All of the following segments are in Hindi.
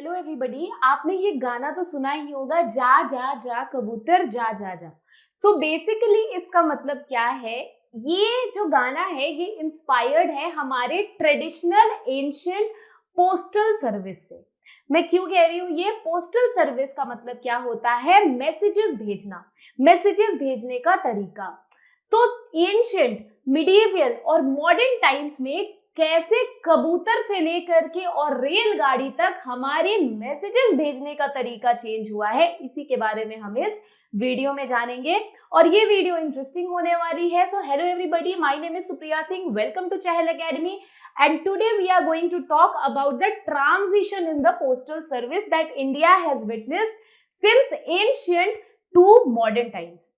हेलो एवरीबॉडी, आपने ये गाना तो सुना ही होगा, जा जा जा कबूतर जा जा जा। सो बेसिकली इसका मतलब क्या है? ये जो गाना है ये इंस्पायर्ड है हमारे ट्रेडिशनल एंशिएंट पोस्टल सर्विस से। मैं क्यों कह रही हूँ? ये पोस्टल सर्विस का मतलब क्या होता है? मैसेजेस भेजना, मैसेजेस भेजने का तरीका। तो एंशिएंट, मिडिएवल और मॉडर्न टाइम्स में कैसे कबूतर से लेकर के और रेलगाड़ी तक हमारे मैसेजेस भेजने का तरीका चेंज हुआ है, इसी के बारे में हम इस वीडियो में जानेंगे और ये वीडियो इंटरेस्टिंग होने वाली है। So hello everybody, my name is Supriya Singh, welcome to Chahal academy and today we are going to talk about the transition in the postal service that India has witnessed since ancient to modern times.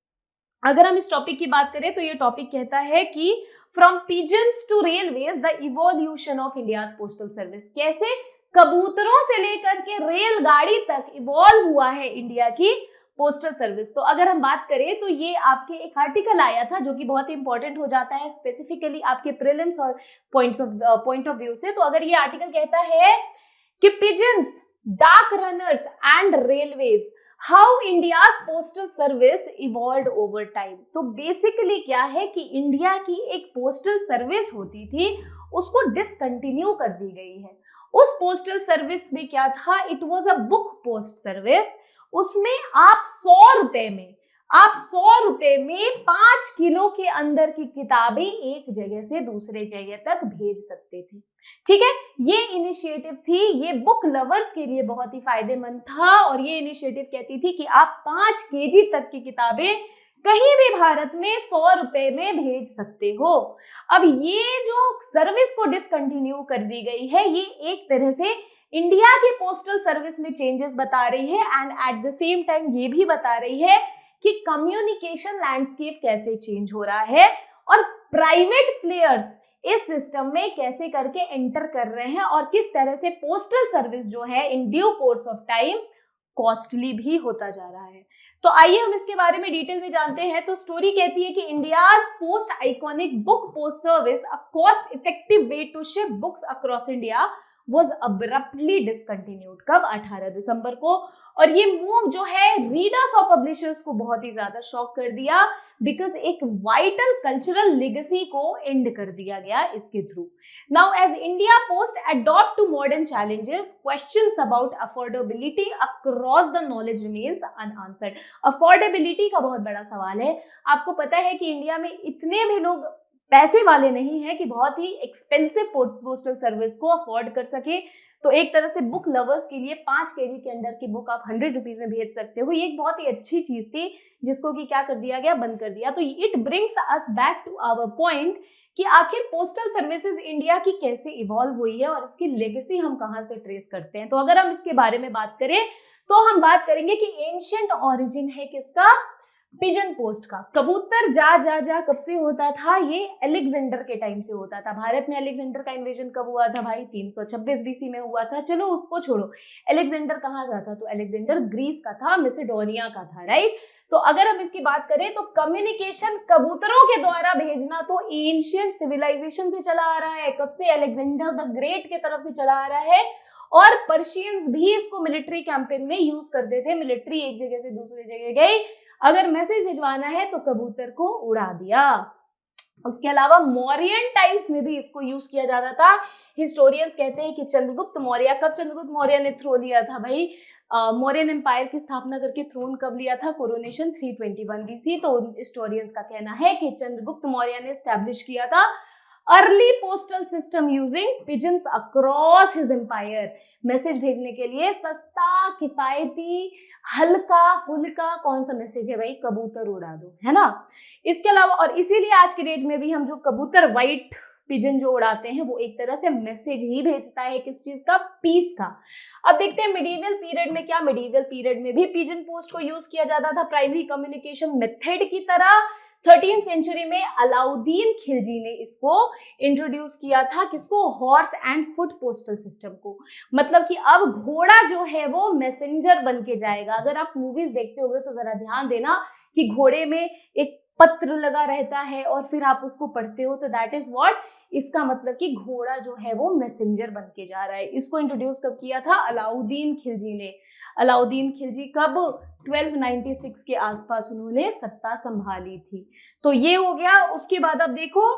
अगर हम इस टॉपिक की बात करें तो ये टॉपिक कहता है कि from pigeons to railways the evolution of India's postal service. कैसे कबूतरों से लेकर के रेलगाड़ी तक इवॉल्व हुआ है इंडिया की पोस्टल सर्विस। तो अगर हम बात करें तो ये आपके एक आर्टिकल आया था जो कि बहुत इंपॉर्टेंट हो जाता है स्पेसिफिकली आपके प्रीलिम्स और पॉइंट ऑफ व्यू से। तो अगर ये आर्टिकल कहता है कि पिजन्स, डाक runners and railways, how India's postal service evolve over time. तो बेसिकली क्या है कि इंडिया की एक पोस्टल सर्विस होती थी, उसको डिसकंटिन्यू कर दी गई है। उस पोस्टल सर्विस में क्या था? It was a book post service. उसमें आप 100 रुपए में 5 किलो के अंदर की किताबें एक जगह से दूसरे जगह तक भेज सकते थे। ठीक है, ये इनिशिएटिव थी, ये बुक लवर्स के लिए बहुत ही फायदेमंद था और ये इनिशिएटिव कहती थी कि आप 5 केजी तक की किताबें कहीं भी भारत में 100 रुपए में भेज सकते हो। अब ये जो सर्विस को डिसकंटिन्यू कर दी गई है, ये एक तरह से इंडिया की पोस्टल सर्विस में चेंजेस बता रही है and eight the same time ये भी बता रही है कि कम्युनिकेशन लैंडस्केप कैसे चेंज हो रहा है और प्राइवेट प्लेयर्स इस सिस्टम में कैसे करके एंटर कर रहे हैं और किस तरह से पोस्टल सर्विस जो है in due course of time costly भी होता जा रहा है। तो आइए हम इसके बारे में डिटेल में जानते हैं। तो स्टोरी कहती है कि India's post iconic book post service, a cost effective way to ship books across India, was abruptly discontinued। कब? 18 दिसंबर को। और ये मूव जो है रीडर्स और पब्लिशर्स को बहुत ही ज्यादा शॉक कर दिया बिकॉज एक वाइटल कल्चरल लेगेसी को एंड कर दिया गया इसके through. Now as India post adopt to modern challenges, questions about affordability across the knowledge remains unanswered. Affordability का बहुत बड़ा सवाल है। आपको पता है कि इंडिया में इतने भी लोग पैसे वाले नहीं है कि बहुत ही एक्सपेंसिव पोस्टल सर्विस को अफोर्ड कर सके। तो एक तरह से बुक लवर्स के लिए 5 केजी के अंदर की बुक आप 100 रुपीज में भेज सकते हो। ये एक बहुत ही अच्छी चीज थी जिसको कि क्या कर दिया गया? बंद कर दिया। तो it brings us back to our point कि आखिर पोस्टल सर्विसेज इंडिया की कैसे इवॉल्व हुई है और इसकी लेगेसी हम कहाँ से ट्रेस करते हैं। तो अगर हम इसके बारे में बात करें तो हम बात करेंगे कि एंशिएंट ऑरिजिन है किसका? पिजन पोस्ट का। कबूतर जा जा जा कब से होता था? ये अलेक्जेंडर के टाइम से होता था। भारत में अलेक्जेंडर का इन्वेजन कब हुआ था भाई? 326 बीसी में हुआ था। चलो उसको छोड़ो, अलेक्जेंडर कहाँ का था? तो अलेक्जेंडर ग्रीस का था, मैसेडोनिया का था, राइट। तो अगर हम इसकी बात करें तो कम्युनिकेशन कबूतरों के द्वारा भेजना तो एंशिएंट सिविलाइजेशन से चला आ रहा है। कब से? अलेक्जेंडर द ग्रेट के तरफ से चला आ रहा है। और पर्शियंस भी इसको मिलिट्री कैंपेन में यूज करते थे। मिलिट्री एक जगह से दूसरी जगह गई, अगर मैसेज भिजवाना है तो कबूतर को उड़ा दिया। उसके अलावा मौर्यन टाइम्स में भी इसको यूज किया जाता था। हिस्टोरियंस कहते हैं कि चंद्रगुप्त मौर्य, कब चंद्रगुप्त मौर्य ने थ्रो लिया था भाई? मौर्यन एम्पायर की स्थापना करके थ्रोन कब लिया था? Coronation 321 BC. तो हिस्टोरियंस का कहना है कि चंद्रगुप्त मौर्य ने स्टैब्लिश किया था early postal system using pigeons across his empire. Message भेजने के लिए सस्ता, किफायती, हल्का फुल्का कौन सा मैसेज है भाई? कबूतर उड़ा दो, है ना। इसके अलावा और इसीलिए आज के डेट में भी हम जो कबूतर, व्हाइट पिजन जो उड़ाते हैं, वो एक तरह से मैसेज ही भेजता है। किस चीज का? पीस का। अब देखते हैं मिडिवल पीरियड में क्या। मिडिवल पीरियड में भी पिजन पोस्ट को यूज किया जाता था प्राइमरी कम्युनिकेशन मेथड की तरह। 13th सेंचुरी में अलाउद्दीन खिलजी ने इसको इंट्रोड्यूस किया था। किसको? Horse and foot postal system को। मतलब कि अब घोड़ा जो है वो मैसेंजर बन के जाएगा। अगर आप मूवीज देखते होगे तो जरा ध्यान देना कि घोड़े में एक पत्र लगा रहता है और फिर आप उसको पढ़ते हो, तो दैट इज व्हाट इसका मतलब कि घोड़ा जो है वो मैसेंजर बन के जा रहा है। इसको इंट्रोड्यूस कब किया था? अलाउद्दीन खिलजी ने। अलाउद्दीन खिलजी कब? 1296 के आसपास उन्होंने सत्ता संभाली थी। तो ये हो गया। उसके बाद अब देखो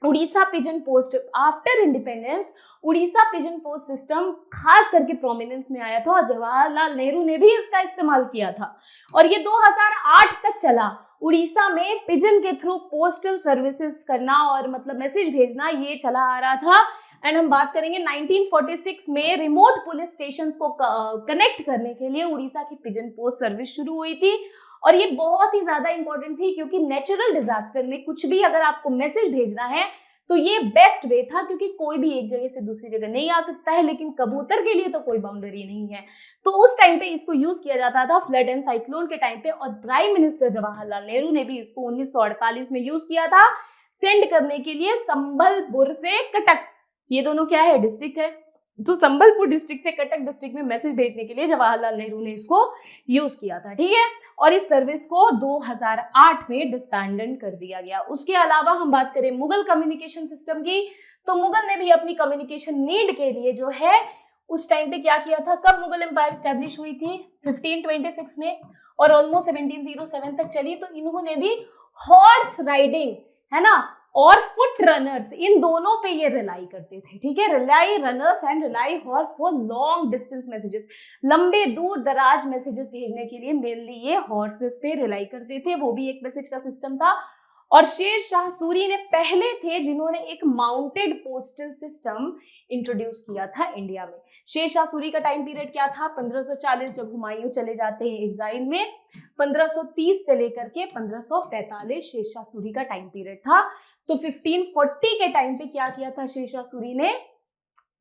Orissa pigeon post. After independence Orissa pigeon post system खास करके प्रोमिनेंस में आया था और जवाहरलाल नेहरू ने भी इसका इस्तेमाल किया था और ये 2008 तक चला। उड़ीसा में पिजन के थ्रू पोस्टल सर्विसेज करना और मतलब मैसेज भेजना ये चला आ रहा था। एंड हम बात करेंगे 1946 में रिमोट पुलिस स्टेशन को कनेक्ट करने के लिए उड़ीसा की पिजन पोस्ट सर्विस शुरू हुई थी और ये बहुत ही ज्यादा इंपॉर्टेंट थी क्योंकि नेचुरल डिजास्टर में कुछ भी अगर आपको मैसेज भेजना है तो ये बेस्ट वे था क्योंकि कोई भी एक जगह से दूसरी जगह नहीं आ सकता है, लेकिन कबूतर के लिए तो कोई बाउंड्री नहीं है। तो उस टाइम पे इसको यूज किया जाता था फ्लड एंड साइक्लोन के टाइम पे और प्राइम मिनिस्टर जवाहरलाल नेहरू ने भी इसको 1948 में यूज किया था सेंड करने के लिए संबलपुर से कटक। ये दोनों क्या है? डिस्ट्रिक्ट है। तो संबलपुर डिस्ट्रिक्ट से कटक डिस्ट्रिक्ट में मैसेज भेजने के लिए जवाहरलाल नेहरू ने इसको यूज किया था। ठीक है, और इस सर्विस को 2008 में डिसबैंडेड कर दिया गया। उसके अलावा हम बात करें मुगल कम्युनिकेशन सिस्टम की, तो मुगल ने भी अपनी कम्युनिकेशन नीड के लिए जो है उस टाइम पे क्या किया था? कब मुगल एम्पायर स्टैब्लिश हुई थी? 1526 में और ऑलमोस्ट 1707 तक चली। तो इन्होंने भी हॉर्स राइडिंग है ना और फुट रनर्स, इन दोनों पे ये रिलाई करते थे। ठीक है, rely runners and rely horse for long distance messages, लंबे दूर दराज मैसेजेस भेजने के लिए मेनली ये हॉर्सेस पे रिलाई करते थे। वो भी एक मैसेज का सिस्टम था। और शेर शाह सूरी ने पहले थे जिन्होंने एक माउंटेड पोस्टल सिस्टम इंट्रोड्यूस किया था इंडिया में। शेर शाह सूरी का टाइम पीरियड क्या था? 1540 जब हुमायूं चले जाते हैं एग्जाइल में, 1530 से लेकर के 1545 शेर शाह सूरी का टाइम पीरियड था। तो 1540 के टाइम पे क्या किया था शेर शाह सूरी ने?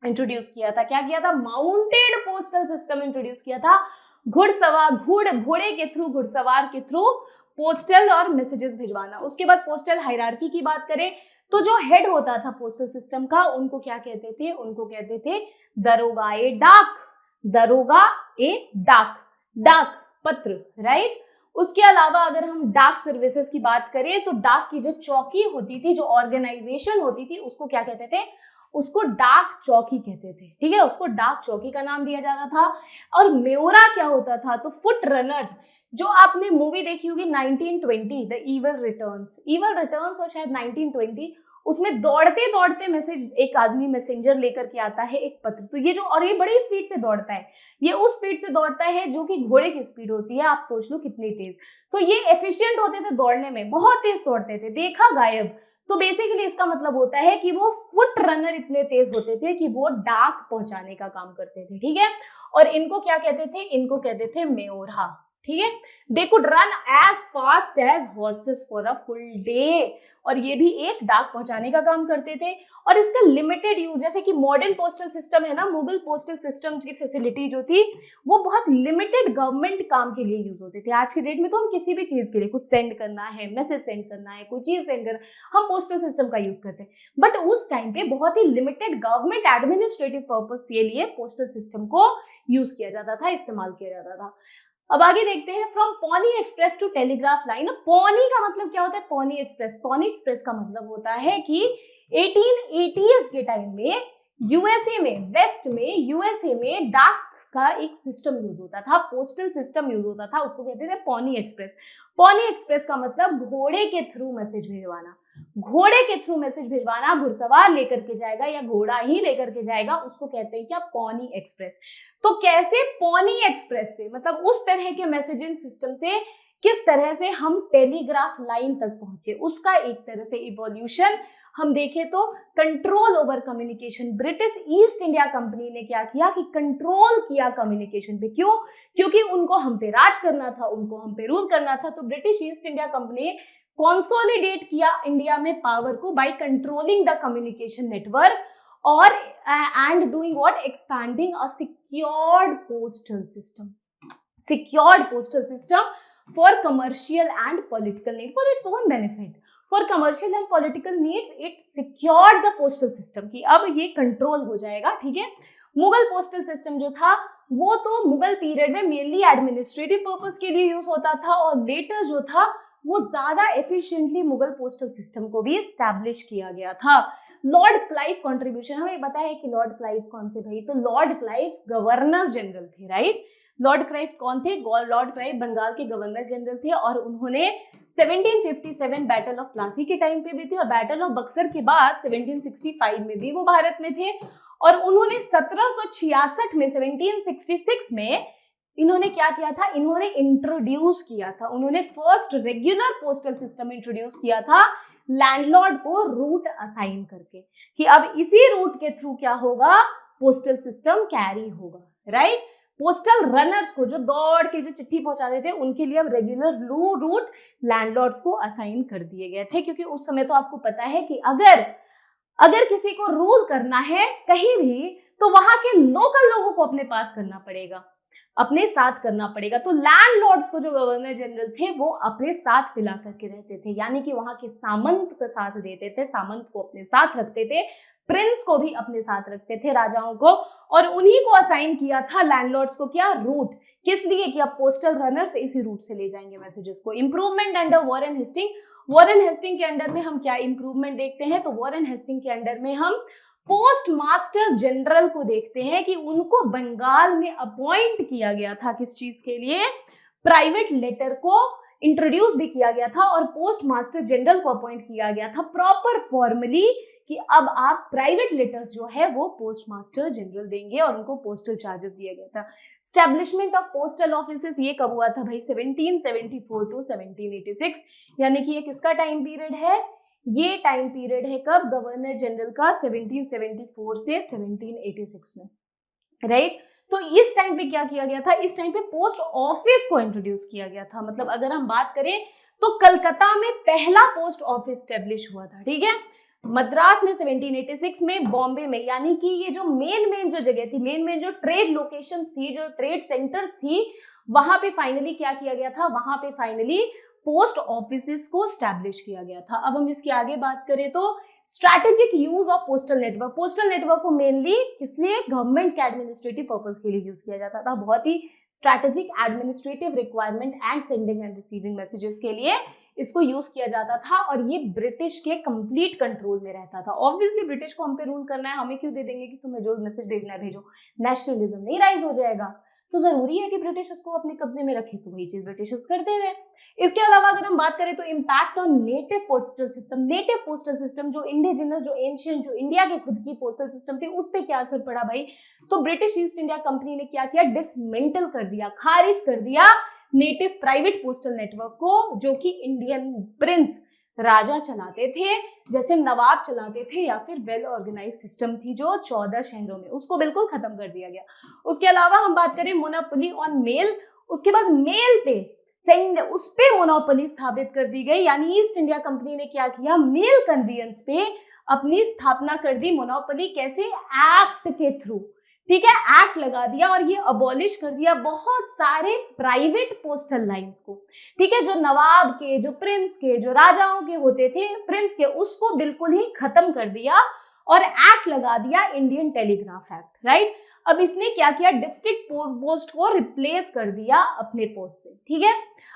इंट्रोड्यूस किया था। क्या किया था? माउंटेड पोस्टल सिस्टम इंट्रोड्यूस किया था। घुड़सवार घोड़े के थ्रू, घुड़सवार के थ्रू पोस्टल और मैसेजेस भिजवाना। उसके बाद पोस्टल हायरार्की की बात करें तो जो हेड होता था पोस्टल सिस्टम का उनको क्या कहते थे? उनको कहते थे दरोगा ए डाक। दरोगा ए डाक, डाक पत्र, राइट। उसके अलावा अगर हम डाक सर्विसेज की बात करें तो डाक की जो चौकी होती थी, जो ऑर्गेनाइजेशन होती थी, उसको क्या कहते थे? उसको डाक चौकी कहते थे। ठीक है, उसको डाक चौकी का नाम दिया जाता था। और म्योरा क्या होता था? तो फुट रनर्स, जो आपने मूवी देखी होगी 1920 द इविल रिटर्न्स और शायद 1920, उसमें दौड़ते दौड़ते मैसेज एक आदमी मैसेंजर लेकर के आता है एक पत्र। तो ये जो, और ये बड़ी स्पीड से दौड़ता है, ये उस स्पीड से दौड़ता है जो कि घोड़े की स्पीड होती है। आप सोच लो कितनी तेज। तो ये एफिशिएंट होते थे दौड़ने में, बहुत तेज दौड़ते थे, देखा गायब। तो बेसिकली इसका मतलब होता है कि वो फुट रनर इतने तेज होते थे कि वो डाक पहुंचाने का काम करते थे। ठीक है, और इनको क्या कहते थे? इनको कहते थे मेयोरा। ठीक है, they could run as fast as horses for a full day, और ये भी एक डाक पहुंचाने का काम करते थे। और इसका लिमिटेड यूज, जैसे कि मॉडर्न पोस्टल सिस्टम है ना, मुगल पोस्टल सिस्टम की फैसिलिटी जो थी वो बहुत लिमिटेड गवर्नमेंट काम के लिए यूज होते थे। आज के डेट में तो हम किसी भी चीज के लिए, कुछ सेंड करना है, मैसेज सेंड करना है, कोई चीज सेंड करना, हम पोस्टल सिस्टम का यूज करते हैं। बट उस टाइम पे बहुत ही लिमिटेड गवर्नमेंट एडमिनिस्ट्रेटिव पर्पस के लिए पोस्टल सिस्टम को यूज किया जाता था, इस्तेमाल किया जाता था। अब आगे देखते हैं, from pony express to telegraph line. Pony का मतलब क्या होता है? पॉनी एक्सप्रेस का मतलब होता है कि 1880s के टाइम में यूएसए में, वेस्ट में यूएसए में डाक का एक सिस्टम यूज होता था, पोस्टल सिस्टम यूज होता था, उसको कहते थे पॉनी एक्सप्रेस। पॉनी एक्सप्रेस का मतलब घोड़े के थ्रू मैसेज भिजवाना। घोड़े के थ्रू मैसेज भिजवाना, घुड़सवार लेकर के जाएगा या घोड़ा ही लेकर के जाएगा, उसको कहते हैं क्या? Pony express. तो कैसे पॉनी एक्सप्रेस से, मतलब उस तरह के मैसेजिंग सिस्टम से किस तरह से हम टेलीग्राफ लाइन तक पहुंचे, उसका एक तरह से इवोल्यूशन हम देखें तो control over communication. British East India company ने क्या किया कि कंट्रोल किया कम्युनिकेशन पे। क्यों? क्योंकि उनको हम पे राज करना था, उनको हम पे रूल करना था। तो British East India Company consolidate किया इंडिया में पावर को by controlling the communication network और and doing what? Expanding a secured postal system. Secured postal system for commercial and political need, for its own benefit. For commercial and political needs it secured the postal system की अब ये कंट्रोल हो जाएगा। ठीक है, मुगल पोस्टल सिस्टम जो था वो तो मुगल पीरियड में मेनली एडमिनिस्ट्रेटिव पर्पस के लिए यूज होता था और लेटर जो था वो ज्यादा एफिशिएंटली मुगल पोस्टल सिस्टम को भी स्टैब्लिश किया गया था। लॉर्ड क्लाइव कंट्रीब्यूशन, हमें पता है कि लॉर्ड क्लाइव कौन थे भाई, तो लॉर्ड क्लाइव गवर्नर जनरल थे, राइट। लॉर्ड क्लाइव कौन थे, लॉर्ड क्लाइव बंगाल के गवर्नर जनरल थे और उन्होंने 1757 बैटल ऑफ प्लासी के टाइम पे भी थे और बैटल ऑफ बक्सर के बाद 1765 में भी वो भारत में थे। और उन्होंने 1766 में 1766 में इन्होंने क्या किया था, इन्होंने इंट्रोड्यूस किया था, उन्होंने first regular postal system introduce किया था लैंडलॉर्ड को रूट असाइन करके, कि अब इसी रूट के थ्रू क्या होगा, पोस्टल सिस्टम कैरी होगा, राइट। पोस्टल रनर्स को जो दौड़ के जो चिट्ठी पहुंचाते थे उनके लिए अब रेगुलर रूट लैंडलॉर्ड्स को असाइन कर दिए गए थे, क्योंकि उस समय तो आपको पता है कि अगर किसी को रूल करना है कहीं भी तो वहां के लोकल लोगों को अपने पास करना पड़ेगा, अपने साथ करना पड़ेगा। तो लैंडलॉर्ड्स को जो गवर्नर जनरल थे वो अपने साथ मिला करके रहते थे, यानी कि वहां के सामंत का साथ देते थे, सामंत को अपने साथ रखते थे, प्रिंस को भी अपने साथ रखते थे, राजाओं को, और उन्हीं को असाइन किया था लैंडलॉर्ड्स को क्या, रूट। किस लिए कि अब पोस्टल रनर्स इसी रूट से ले जाएंगे मैसेजेस को। Improvement under Warren Hasting, Warren Hasting के अंडर में हम क्या इंप्रूवमेंट देखते हैं, तो वॉरेन हेस्टिंग के अंडर में हम पोस्ट मास्टर जनरल को देखते हैं कि उनको बंगाल में अपॉइंट किया गया था, किस चीज के लिए, प्राइवेट लेटर को इंट्रोड्यूस भी किया गया था और पोस्ट मास्टर जनरल को अपॉइंट किया गया था प्रॉपर फॉर्मली, कि अब आप प्राइवेट लेटर्स जो है वो पोस्ट मास्टर जनरल देंगे और उनको पोस्टल चार्जेस दिया गया था। स्टैब्लिशमेंट ऑफ पोस्टल ऑफिसेस ये कब हुआ था भाई, 1774 टू 1786, यानी कि ये किसका टाइम पीरियड है, ये टाइम पीरियड है कब, गवर्नर जनरल का 1774 से 1786 में, राइट। तो इस टाइम पे क्या किया गया था, इस टाइम पे पोस्ट ऑफिस को इंट्रोड्यूस किया गया था। मतलब अगर हम बात करें तो कलकत्ता में पहला पोस्ट ऑफिस स्टैब्लिश हुआ था, ठीक है, मद्रास में 1786 में, बॉम्बे में, यानी कि ये जो मेन जो जगह थी, मेन जो ट्रेड लोकेशंस थी, जो ट्रेड सेंटर्स थी, वहां पे फाइनली क्या किया गया था, वहां पे फाइनली पोस्ट ऑफिसेस को स्टैब्लिश किया गया था। अब हम इसकी आगे बात करें तो strategic use of postal network, postal network को मेनली किसलिए, गवर्नमेंट के एडमिनिस्ट्रेटिव पर्पस के लिए यूज किया जाता था, बहुत ही strategic administrative requirement and sending and receiving messages के लिए इसको यूज किया जाता था, और ये ब्रिटिश के कंप्लीट कंट्रोल में रहता था। ऑब्वियसली ब्रिटिश को हम पे रूल करना है, हमें क्यों दे देंगे कि तुम्हें जो मैसेज भेजना है भेजो, नेशनलिज्म नहीं राइज हो जाएगा, तो जरूरी है कि ब्रिटिश उसको अपने कब्जे में रखे, तो वही चीज ब्रिटिशर्स करते हैं। इसके अलावा अगर हम बात करें तो impact on native postal system, native postal system जो इंडिजिनस, जो एंशियंट, जो इंडिया के खुद की पोस्टल सिस्टम थे, उस पे क्या असर पड़ा भाई, तो ब्रिटिश ईस्ट इंडिया कंपनी ने क्या किया, डिसमेंटल कर दिया, खारिज कर दिया नेटिव प्राइवेट पोस्टल नेटवर्क को, जो कि इंडियन प्रिंस, राजा चलाते थे, जैसे नवाब चलाते थे, या फिर वेल ऑर्गेनाइज सिस्टम थी जो 14 शहरों में, उसको बिल्कुल खत्म कर दिया गया। उसके अलावा हम बात करें मोनोपोली ऑन मेल, उसके बाद मेल पे सेंड, उस पे मोनोपोली स्थापित कर दी गई, यानी ईस्ट इंडिया कंपनी ने क्या किया, मेल कन्वीनियंस पे अपनी स्थापना कर दी। मोनोपोली कैसे, एक्ट के थ्रू, ठीक है, एक्ट लगा दिया और ये अबॉलिश कर दिया बहुत सारे प्राइवेट पोस्टल लाइंस को, ठीक है, जो नवाब के, जो प्रिंस के, जो राजाओं के होते थे, प्रिंस के, उसको बिल्कुल ही खत्म कर दिया और एक्ट लगा दिया, इंडियन टेलीग्राफ एक्ट, राइट। अब इसने क्या किया, डिस्ट्रिक्ट पोस्ट को रिप्लेस कर दिया अपने पोस्ट से, ठीक है।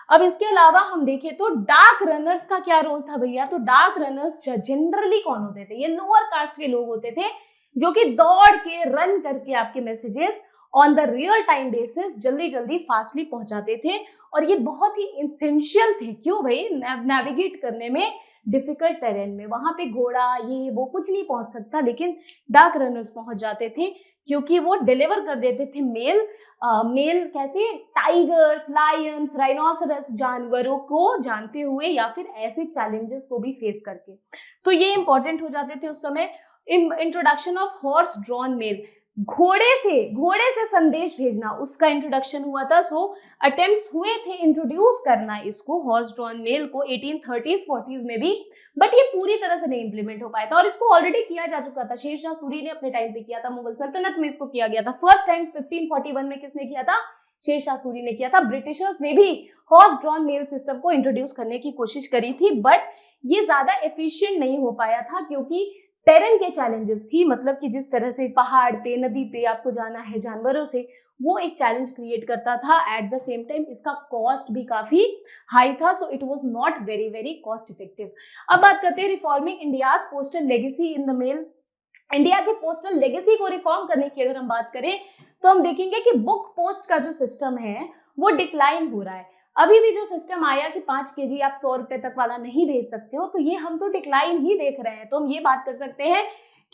अब इसके अलावा हम देखें तो डाक रनर्स का क्या रोल था भैया, तो डाक रनर्स जनरली कौन होते थे, ये लोअर कास्ट के लोग होते थे, जो कि दौड़ के रन करके आपके messages on the real time basis जल्दी फास्टली पहुंचाते थे, और ये बहुत ही एसेंशियल थे। क्यों भाई, नेविगेट करने में, डिफिकल्ट टेरेन में, वहां पे घोड़ा ये वो कुछ नहीं पहुंच सकता, लेकिन डाक रनर्स पहुंच जाते थे, क्योंकि वो डिलीवर कर देते थे मेल, मेल कैसे, टाइगर्स, लायंस, राइनोसरस जानवरों को जानते हुए, या फिर ऐसे चैलेंजेस को भी फेस करके, तो ये इंपॉर्टेंट हो जाते थे उस समय। Introduction of horse drawn mail, घोड़े से संदेश भेजना, उसका इंट्रोडक्शन हुआ था। सो अटेम्प्ट्स हुए थे इंट्रोड्यूस करना इसको, हॉर्स ड्रॉन मेल को 1830s 40s में भी, बट ये पूरी तरह से नहीं इंप्लीमेंट हो पाया था, और इसको ऑलरेडी किया जा चुका था, शेरशाह सूरी ने अपने टाइम पे किया था, मुगल सल्तनत में इसको किया गया था। फर्स्ट टाइम 1541 में किसने किया था, शेरशाह सूरी ने किया था। ब्रिटिशर्स ने भी हॉर्स ड्रॉन मेल सिस्टम को इंट्रोड्यूस करने की कोशिश करी थी, बट ये ज्यादा एफिशिएंट नहीं हो पाया था, क्योंकि टेरेन के चैलेंजेस थी, मतलब कि जिस तरह से पहाड़ पे, नदी पे आपको जाना है जानवरों से, वो एक चैलेंज क्रिएट करता था। एट द सेम टाइम इसका कॉस्ट भी काफी हाई था, so it was not very very cost effective. अब बात करते हैं reforming India's postal legacy in the mail. India के पोस्टल लेगेसी को रिफॉर्म करने की अगर हम बात करें तो हम देखेंगे कि बुक पोस्ट का जो सिस्टम है वो डिक्लाइन हो रहा है। अभी भी जो सिस्टम आया कि 5 kg आप 100 रुपए तक वाला नहीं भेज सकते हो, तो ये हम तो डिक्लाइन ही देख रहे हैं। तो हम ये बात कर सकते हैं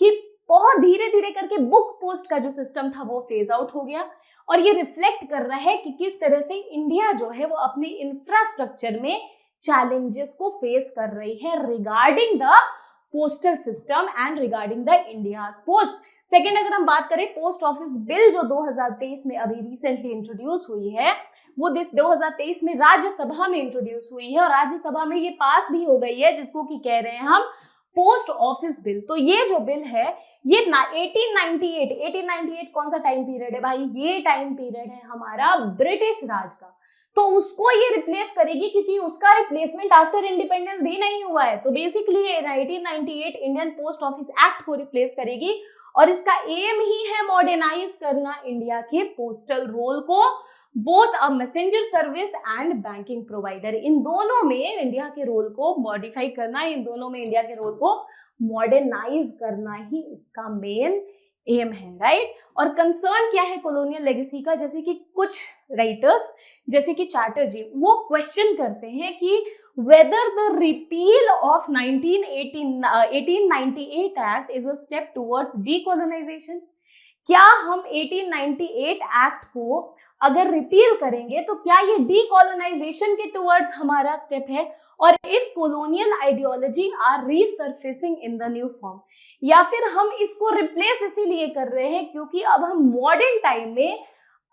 कि बहुत धीरे धीरे करके बुक पोस्ट का जो सिस्टम था वो फेज आउट हो गया, और ये रिफ्लेक्ट कर रहा है कि किस तरह से इंडिया जो है वो अपनी इंफ्रास्ट्रक्चर में चैलेंजेस को फेस कर रही है regarding the postal system and regarding the India's post. Second, अगर हम बात करें पोस्ट ऑफिस बिल जो 2023 में अभी रिसेंटली इंट्रोड्यूस हुई है, वो 2023 में राज्यसभा में इंट्रोड्यूस हुई है और राज्यसभा में ये पास भी हो गई है, जिसको कि कह रहे हैं हम पोस्ट ऑफिस बिल। तो ये जो बिल है ये 1898 कौन सा टाइम पीरियड है भाई? ये टाइम पीरियड है हमारा ब्रिटिश राज का, तो उसको ये रिप्लेस करेगी, क्योंकि उसका रिप्लेसमेंट आफ्टर इंडिपेंडेंस भी नहीं हुआ है। तो basically 1898 Indian post office act को रिप्लेस करेगी, और इसका एम ही है मॉडर्नाइज करना इंडिया के पोस्टल रोल को, both a messenger service and banking provider. इन दोनों में इंडिया के रोल को मॉडिफाई करना, इन दोनों में इंडिया के रोल को मॉडर्नाइज करना ही इसका मेन एम है, राइट। और कंसर्न क्या है कॉलोनियल लेगेसी का? जैसे कि कुछ राइटर्स जैसे कि चैटर्जी वो क्वेश्चन करते हैं कि whether the repeal of 1898 act is a step towards decolonisation. क्या हम 1898 एक्ट को अगर रिपील करेंगे तो क्या ये डीकोलोनाइजेशन के टुवर्ड्स हमारा स्टेप है? और if colonial ideology are resurfacing in the new form, या फिर हम इसको रिप्लेस इसीलिए कर रहे हैं क्योंकि अब हम मॉडर्न टाइम में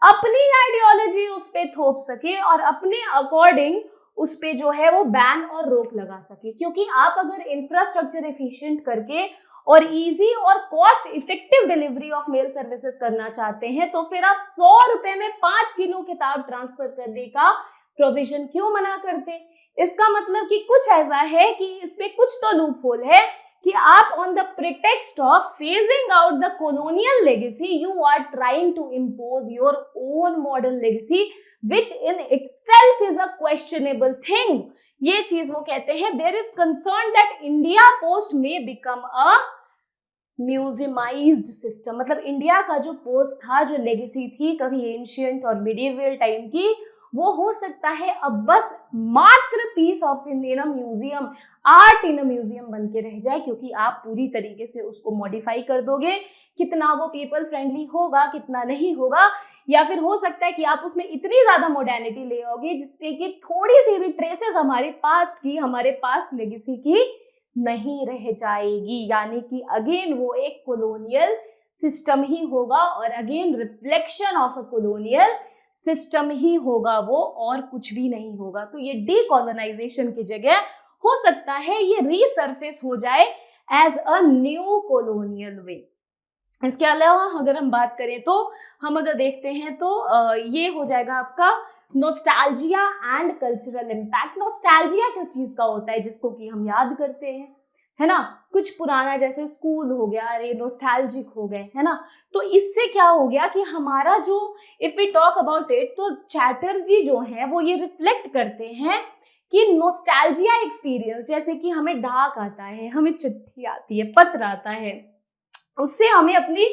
अपनी आइडियोलॉजी उस पे थोप सके और अपने अकॉर्डिंग उस पे जो है वो बैन और रोक लगा सके। क्योंकि आप अगर इंफ्रास्ट्रक्चर एफिशिएंट करके और इजी और cost effective delivery of male services करना चाहते हैं, तो फिर आप 100 रुपए में 5 किलो किताब ट्रांसफर करने का प्रोविजन क्यों मना करते? इसका मतलब कि कुछ ऐसा है कि इसमें कुछ तो लूप होल है कि आप on the pretext of phasing out the colonial legacy you are trying to impose your own modern legacy which in itself is a questionable thing। ये चीज वो कहते हैं there is concern that India Post may become a museumised system. मतलब इंडिया का जो पोस्ट था, जो लेगेसी थी कभी एंशियंट और मिडिएवल टाइम की, वो हो सकता है अब बस मात्र piece of in a museum, art in a museum बन के रह जाए, क्योंकि आप पूरी तरीके से उसको मॉडिफाई कर दोगे। कितना वो पीपल फ्रेंडली होगा, कितना नहीं होगा, या फिर हो सकता है कि आप उसमें इतनी ज्यादा मॉडर्निटी ले आओगे जिससे कि थोड़ी सी भी ट्रेसेस हमारे पास्ट की, हमारे पास्ट लेगेसी की नहीं रह जाएगी। यानी कि अगेन वो एक कॉलोनियल सिस्टम ही होगा, और again reflection of a colonial system ही होगा वो, और कुछ भी नहीं होगा। तो ये डीकोलोनाइजेशन की जगह हो सकता है ये रीसर्फेस हो जाए एज अ न्यू कॉलोनियल वे। इसके अलावा अगर हम बात करें तो हम अगर देखते हैं तो ये हो जाएगा आपका nostalgia and cultural impact. Nostalgia किस चीज का होता है? जिसको कि हम याद करते हैं, है ना, कुछ पुराना, जैसे स्कूल हो गया, अरे नोस्टैल्जिक हो गए, है ना। तो इससे क्या हो गया कि हमारा जो, if we talk about it, तो चैटर्जी जो है वो ये रिफ्लेक्ट करते हैं कि नोस्टैल्जिया एक्सपीरियंस, जैसे कि हमें डाक आता है, हमें चिट्ठी आती है, पत्र आता है, उससे हमें अपनी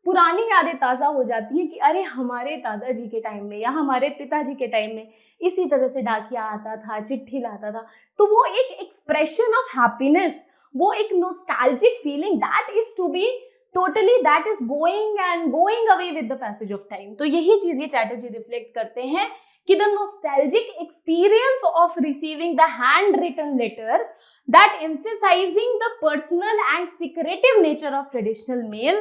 पुरानी यादें ताज़ा हो जाती हैं कि अरे हमारे दादाजी के टाइम में या हमारे पिताजी के टाइम में इसी तरह से डाकिया आता था, चिट्ठी लाता था। तो वो एक एक्सप्रेशन ऑफ हैप्पीनेस, वो एक nostalgic feeling that is to be totally, that is going away with the passage of time. तो यही चीज ये चैटर्जी रिफ्लेक्ट करते हैं कि the nostalgic experience of receiving the hand written letter that emphasizing the personal and secretive nature of traditional mail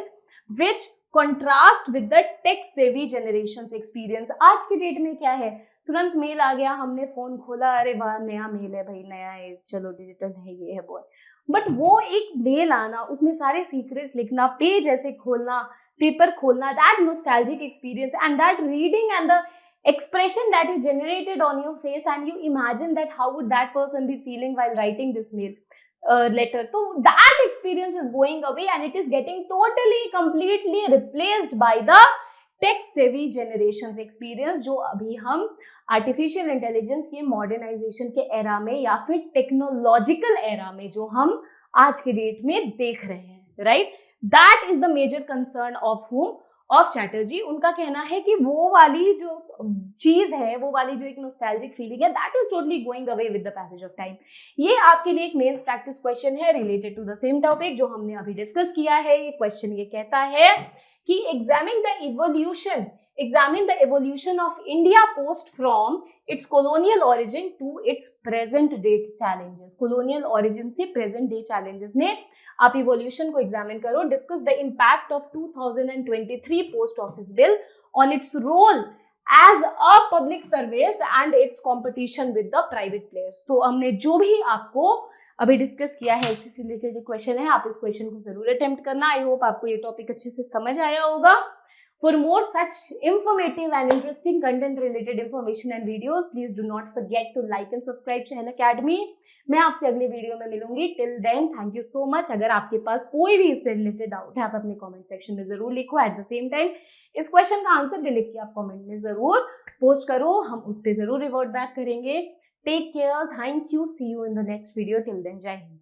which contrast with the tech savvy generations experience। आज की डेट में क्या है, तुरंत मेल आ गया, हमने फोन खोला, अरे वाह नया मेल है भाई, नया है, चलो डिजिटल है, ये है वो है। बट वो एक मेल आना, उसमें सारे सीक्रेट्स लिखना, पेज ऐसे खोलना, पेपर खोलना, that nostalgic experience and that reading and the expression that is generated on your face, and you imagine that how would that person be feeling while writing this mail letter. So that experience is going away and it is getting totally completely replaced by the tech savvy generation experience, जो अभी हम आर्टिफिशियल इंटेलिजेंस के मॉडर्नाइजेशन के एरा में या फिर टेक्नोलॉजिकल एरा में जो हम आज के डेट में देख रहे हैं, right? That is the major concern of whom, of Chatterjee. उनका कहना है कि वो वाली जो चीज है, वो वाली जो एक नॉस्टैल्जिक फीलिंग है, that is totally going away with the passage of time. ये आपके लिए एक मेंस प्रैक्टिस क्वेश्चन है related to the same topic जो हमने अभी डिस्कस किया है। ये क्वेश्चन ये कहता है कि examine the evolution of India post from its colonial origin to its present date challenges। colonial origin से present day challenges में आप evolution को एग्जामिन करो। Discuss the impact of 2023 post office bill on its role as a public service and its competition with the private players. तो हमने जो भी आपको अभी डिस्कस किया है इसी से रिलेटेड क्वेश्चन है, आप इस क्वेश्चन को जरूर अटेम्प्ट करना। आई होप आपको ये टॉपिक अच्छे से समझ आया होगा। For more such informative and interesting content related information and videos, please do not forget to like and subscribe Chahal Academy। मैं आपसे अगले वीडियो में मिलूंगी। Till then thank you so much. अगर आपके पास कोई भी इससे रिलेटेड डाउट है आप अपने कमेंट सेक्शन में जरूर लिखो। एट द सेम टाइम इस क्वेश्चन का आंसर भी लिख के आप कमेंट में जरूर पोस्ट करो, हम उस पर जरूर रिवर्ट बैक करेंगे। Take care, thank you, see you in the next video. Till then Jai Hind.